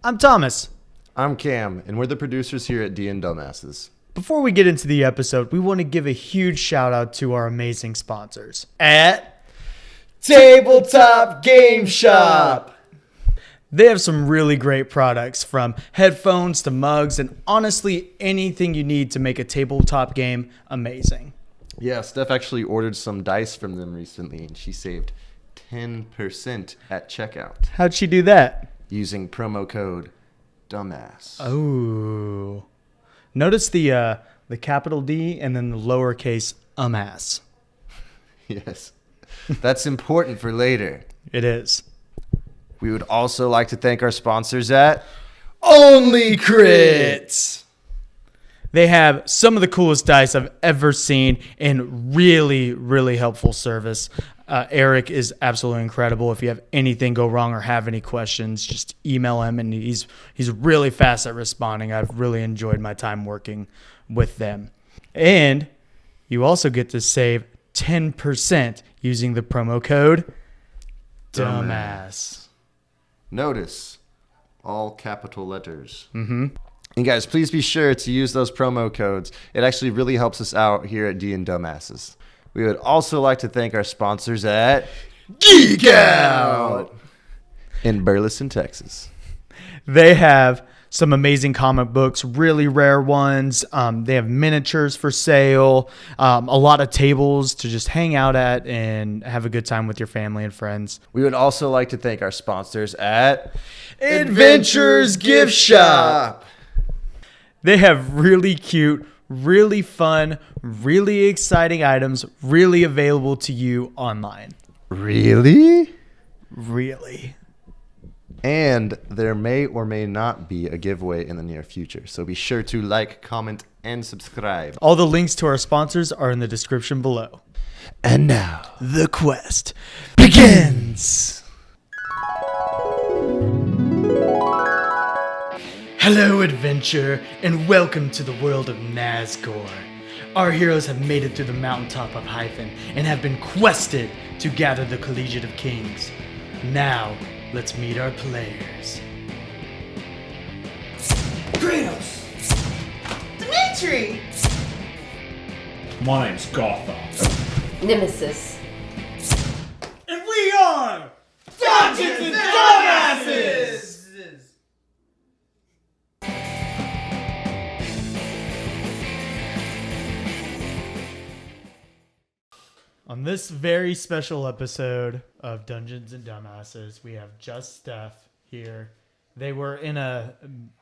I'm Thomas. I'm Cam, and we're the producers here at DnDumbasses. Before we get into the episode, we want to give a huge shout out to our amazing sponsors at Tabletop Game Shop. They have some really great products, from headphones to mugs and honestly anything you need to make a tabletop game amazing. Yeah, Steph actually ordered some dice from them recently, and she saved 10% at checkout How'd she do that? using promo code DUMBASS. Oh. Notice the capital D and then the lowercase ass. Yes, that's important for later. It is. We would also like to thank our sponsors at Only Crits. They have some of the coolest dice I've ever seen and really, really helpful service. Eric is absolutely incredible. If you have anything go wrong or have any questions, just email him, and he's really fast at responding. I've really enjoyed my time working with them. And you also get to save 10% using the promo code DUMBASS. Notice all capital letters. Mm-hmm. And guys, please be sure to use those promo codes. It actually really helps us out here at DnDumbasses. We would also like to thank our sponsors at Geek Out in Burleson, Texas. They have some amazing comic books, really rare ones. They have miniatures for sale, a lot of tables to just hang out at and have a good time with your family and friends. We would also like to thank our sponsors at Adventures Gift Shop. They have really cute, really fun, really exciting items, really available to you online. Really? Really. And there may or may not be a giveaway in the near future. So be sure to like, comment, and subscribe. All the links to our sponsors are in the description below. And now, The quest begins. Hello, adventure, and welcome to the world of Nazgul. Our heroes have made it through the mountaintop of Hyphen and have been quested to gather the Collegiate of Kings. Now, let's meet our players. Kratos! Dimitri! My name's Gotham. Nemesis. And we are Dungeons and Dumbasses! On this very special episode of Dungeons and Dumbasses, we have just Steph here. They were in a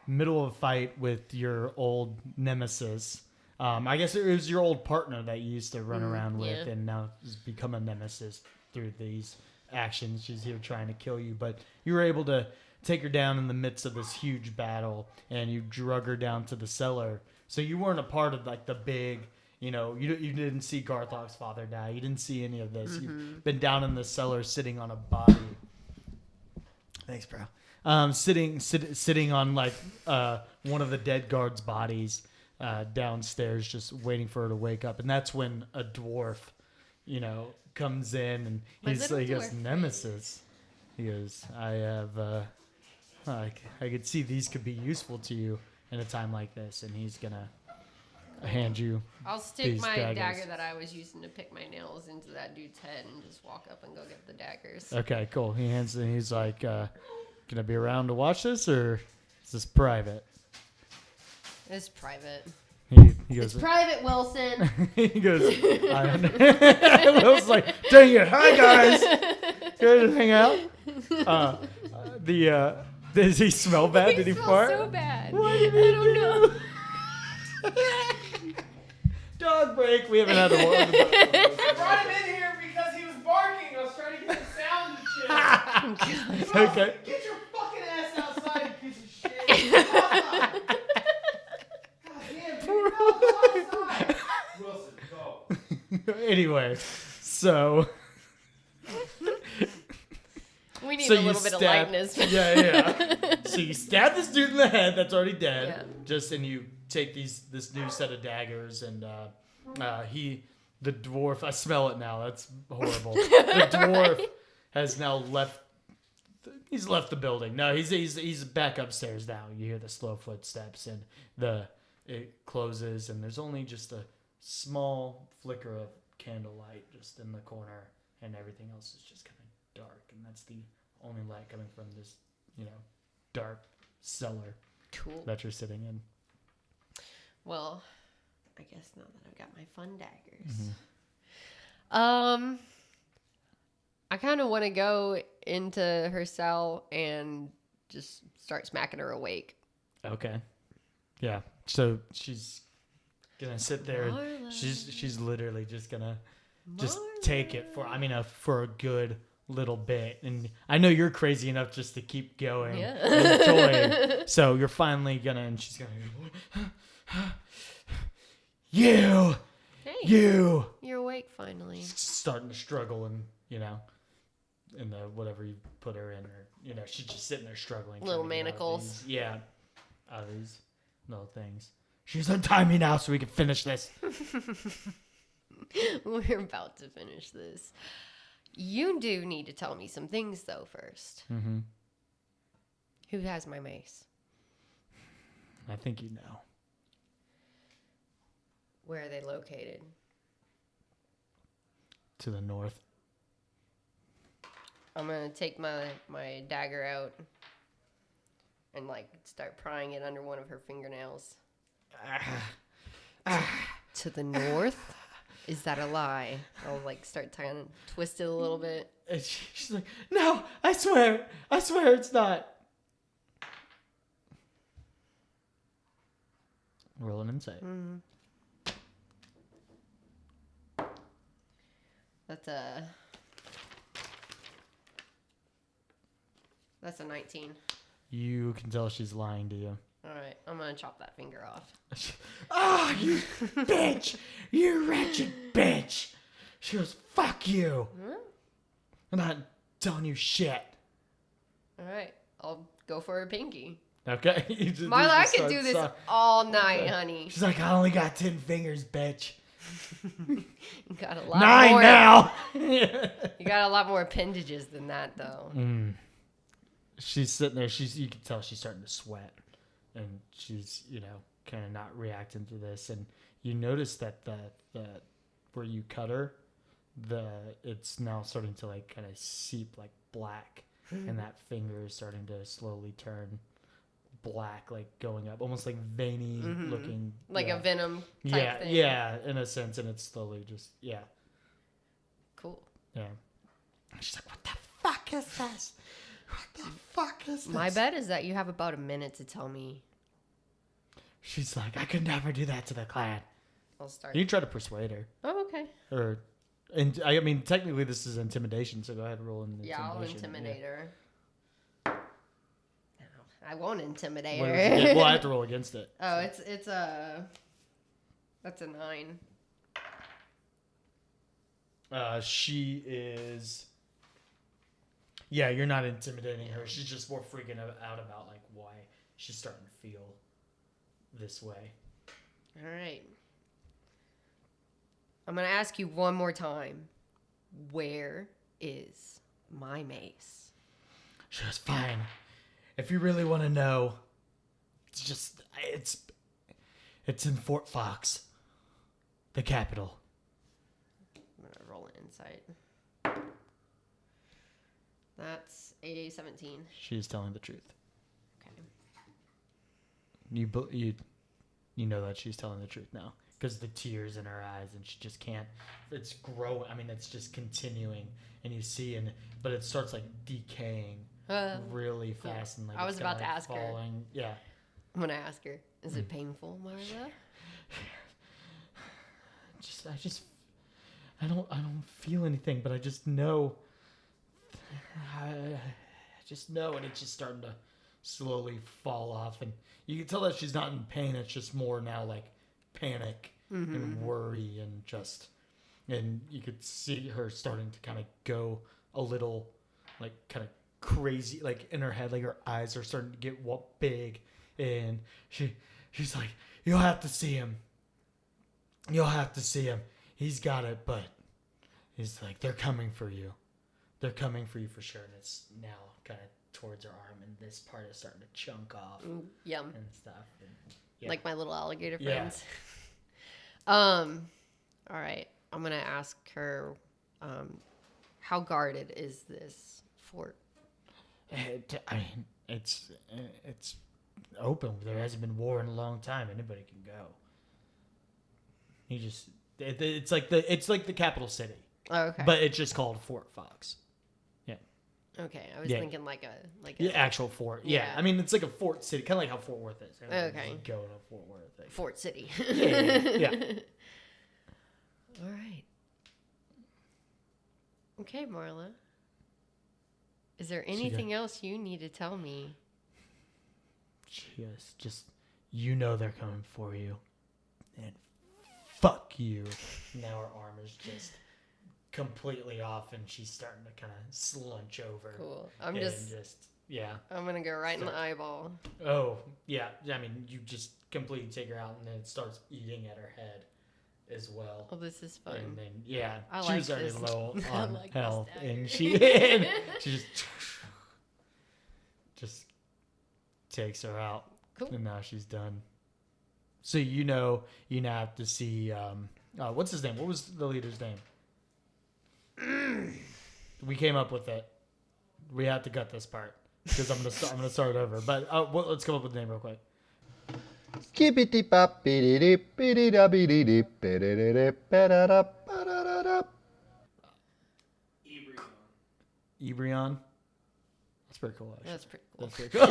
middle of a fight with your old nemesis. I guess it was your old partner that you used to run around with, and now has become a nemesis through these actions. She's here trying to kill you, but you were able to take her down in the midst of this huge battle, and you drug her down to the cellar. So you weren't a part of like the big... You know, you didn't see Garthok's father die. You didn't see any of this. You've been down in the cellar sitting on a body. Thanks, bro. Sitting on like one of the dead guards' bodies downstairs, just waiting for her to wake up. And that's when a dwarf, comes in and he goes, Nemesis. He goes, I have, I could see these could be useful to you in a time like this. And he's gonna hand you. I'll stick these my daggers. dagger that I was using to pick my nails into that dude's head and just walk up and go get the daggers. Okay, cool. He hands it and he's like, can I be around to watch this, or is this private? It's private. He goes, It's private, Wilson. he goes, I was like, dang it. Hi, guys. Can I hang out? Does he smell bad? Did he smells fart? so bad. I don't know. Dog break. We haven't had a one. I brought him in here because he was barking. I was trying to get the sound and shit. Okay. Get your fucking ass outside, you piece of shit. God damn, dude, go outside. Wilson, go. Anyway, so We need So a you little bit of stab- lightness. Yeah. So you stab this dude in the head that's already dead. Yeah. And you take this new set of daggers, and the dwarf. I smell it now. That's horrible. The dwarf has now left He's left the building. No, he's back upstairs now. You hear the slow footsteps and it closes, and there's only just a small flicker of candlelight just in the corner, and everything else is just kind of dark, and that's the only light coming from this, dark cellar Cool. that you're sitting in. Well, I guess now that I've got my fun daggers. Mm-hmm. I kind of want to go into her cell and just start smacking her awake. Okay. Yeah. So she's gonna sit there. And Marla. she's literally just gonna just take it for a good little bit. And I know you're crazy enough just to keep going. Yeah. And toying. So you're finally gonna, and she's gonna go, you, Hey, you, you're awake finally. starting to struggle, and in the whatever you put her in, or she's just sitting there struggling. Little trying to get out of manacles. these- out of these little things. She's untie me now so we can finish this. We're about to finish this. You do need to tell me some things though first. Mm-hmm. Who has my mace? I think you know. Where are they located? To the north. I'm gonna take my dagger out and start prying it under one of her fingernails. To the north? Is that a lie? I'll start trying to twist it a little bit. And she's like, no, I swear it's not. Roll an insight. That's a 19. You can tell she's lying to you. All right, I'm gonna chop that finger off. Oh, you bitch! You wretched bitch! She goes, fuck you! Huh? I'm not telling you shit. All right, I'll go for a pinky. Okay? You just- Marla, you I just could do start this all night, honey. She's like, I only got 10 fingers, bitch. You got a lot 9 more. now! You got a lot more appendages than that, though. She's sitting there. You can tell she's starting to sweat. And she's, kind of not reacting to this. And you notice that the where you cut her, it's now starting to kind of seep black. And that finger is starting to slowly turn black, going up, almost veiny looking. Like a venom type thing. Yeah, in a sense. And it's slowly just, Cool. yeah. She's like, what the fuck is this? What the fuck is this? My bet is that you have about a minute to tell me. She's like, I could never do that to the clan. I'll start. You try to persuade her. Oh, okay. And I mean, technically this is intimidation, so go ahead and roll an intimidation. Yeah, I'll intimidate her. No, I won't intimidate What her. does it get? Well, I have to roll against it. Oh, it's a... That's a 9. She is... Yeah, you're not intimidating her. She's just more freaking out about why she's starting to feel this way. All right. I'm going to ask you one more time. Where is my mace? She goes, fine. If you really want to know, it's in Fort Fox, the capital. I'm going to roll an insight. That's a 17. She's telling the truth. Okay. You know that she's telling the truth now because the tears in her eyes, and she just can't. It's growing. I mean, it's just continuing, and you see, but it starts decaying really fast, and I was it's about kinda, to ask her. falling. Yeah. I'm going to ask her. Is it painful, Marla? I don't feel anything, but I just know. I just know, and it's just starting to slowly fall off, and you can tell that she's not in pain. It's just more now panic and worry, and you could see her starting to kind of go a little kind of crazy, in her head, her eyes are starting to get big, and she's like, you'll have to see him. You'll have to see him. He's got it, but he's like, they're coming for you. they're coming for you for sure, and it's now kind of towards her arm, and this part is starting to chunk off Yum. and stuff. And, yeah. Like my little alligator Yeah. friends. All right. I'm gonna ask her, how guarded is this fort? I mean, it's open. There hasn't been war in a long time. Anybody can go. You just it's like the capital city, Oh, okay. but it's just called Fort Fox. Yeah. Okay, I was Yeah. thinking like a Yeah, actual fort. Yeah. Yeah. I mean, it's like a fort city, kind of like how Fort Worth is. Okay. You go to Fort Worth. Like, Fort City. yeah. All right. Okay, Marla. Is there anything else you need to tell me? Just you know they're coming for you, and fuck you. Now her arm is just completely off, and she's starting to kind of slunch over. Cool. I'm and just yeah. I'm gonna go right in the eyeball. Oh yeah. I mean, you just completely take her out, and then it starts eating at her head as well. Oh, this is fun. And then yeah, I she like was already this. low I on like this health, dagger. and she just takes her out. Cool. And now she's done. So you now have to see what's his name? What was the leader's name? We came up with it. We have to cut this part because I'm gonna start over. But let's come up with the name real quick. Ebrion. That's pretty cool. Actually. That's pretty cool. That's pretty cool.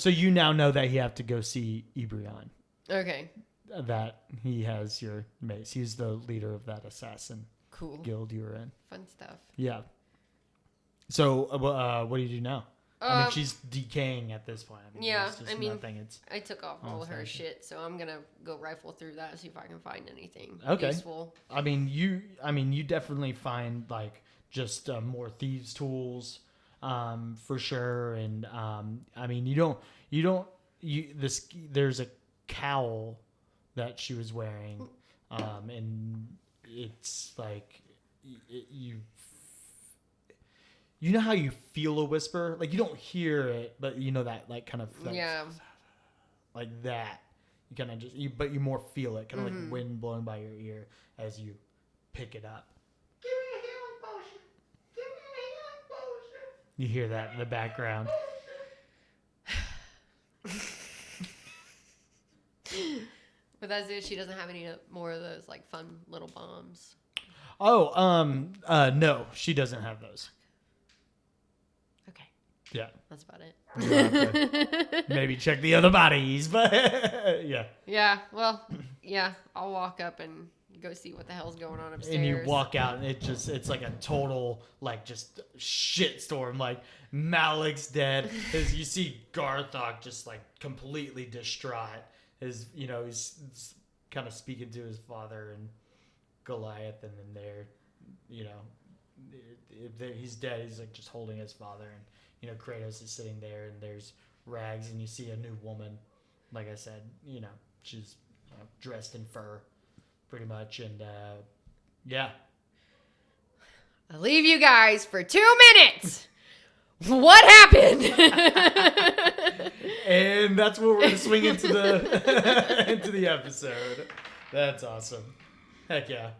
So you now know that you have to go see Ebrion. Okay. That he has your mace. He's the leader of that assassin Cool. guild you were in. Fun stuff. Yeah. So what do you do now? I mean, she's decaying at this point. I mean, yeah, there's just I mean, nothing. It's I took off all her fine. shit, so I'm gonna go rifle through that, see if I can find anything Okay. useful. I mean, you definitely find like just more thieves' tools, for sure. And I mean, there's a cowl that she was wearing, and it's like you know how you feel a whisper, like you don't hear it, but you know that like kind of like, Yeah. like that. You kind of just but you more feel it, kind of like wind blowing by your ear as you pick it up. Give me a healing potion. Give me a healing potion. You hear that in the background. But that's it. She doesn't have any more of those like fun little bombs. Oh, no, she doesn't have those. Okay, Yeah. that's about it. You'll have to maybe check the other bodies, but yeah. Yeah. Well, yeah. I'll walk up and go see what the hell's going on upstairs. And you walk out, and it's like a total like just shitstorm. Like Malik's dead. As you see Garthok just like completely distraught. He's kind of speaking to his father and Goliath, and then he's dead. He's like just holding his father, and Kratos is sitting there, and there's rags, and you see a new woman. Like I said, she's dressed in fur, pretty much, and yeah. I'll leave you guys for 2 minutes. What happened? And that's where we're gonna swing into the into the episode. That's awesome. Heck yeah.